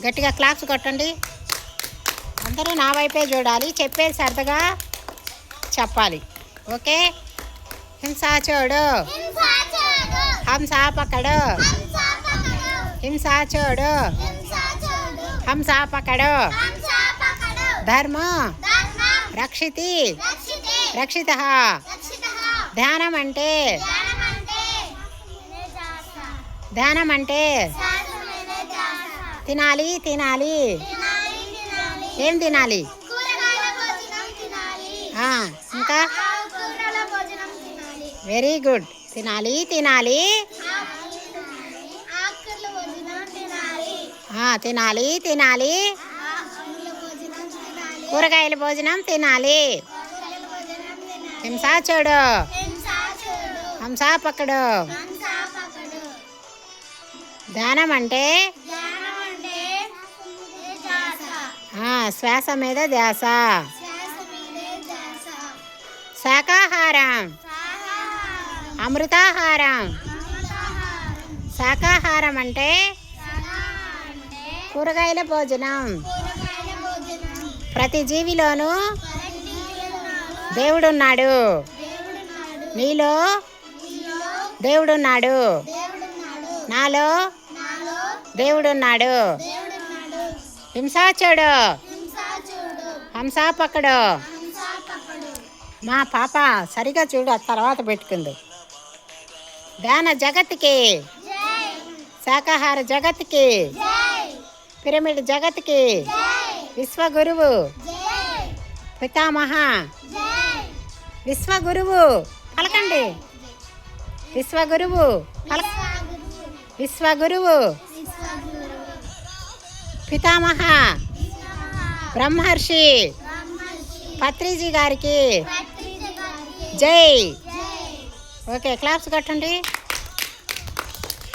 గట్టిగా క్లాప్స్ కొట్టండి. అందరూ నా వైపే చూడాలి, చెప్పేది సరదాగా చెప్పాలి. ఓకే. హింసా చూడు, హంసా పకడు, హింసా చూడు, హంసా పకడు, ధర్మ రక్షితి రక్షిత. ధ్యానం అంటే తినాలి తినాలి. ఏం తినాలి? ఇంకా వెరీ గుడ్. తినాలి తినాలి తినాలి తినాలి. కూరగాయల భోజనం తినాలి. హింసా చూడు, హంసా పక్కడు. ధ్యానం అంటే శ్వాస మీద ధ్యాస. శాకాహారం, అమృతాహారం. శాకాహారం అంటే కూరగాయల భోజనం. ప్రతి జీవిలోనూ దేవుడున్నాడు. నీలో దేవుడున్నాడు, నాలో దేవుడున్నాడు. హింసా చూడు, హంసా పక్కడు. మా పాప సరిగా చూడు, తర్వాత పెట్టుకుంది. ధ్యాన జగత్కి, శాకాహార జగత్కి, పిరమిడ్ జగత్కి విశ్వగురువు పితామహ. విశ్వగురువు పలకండి. విశ్వగురువు విశ్వగురువు పితామహ బ్రహ్మర్షి పత్రిజీ గారికి జై. ఓకే, క్లాప్స్ కొట్టండి.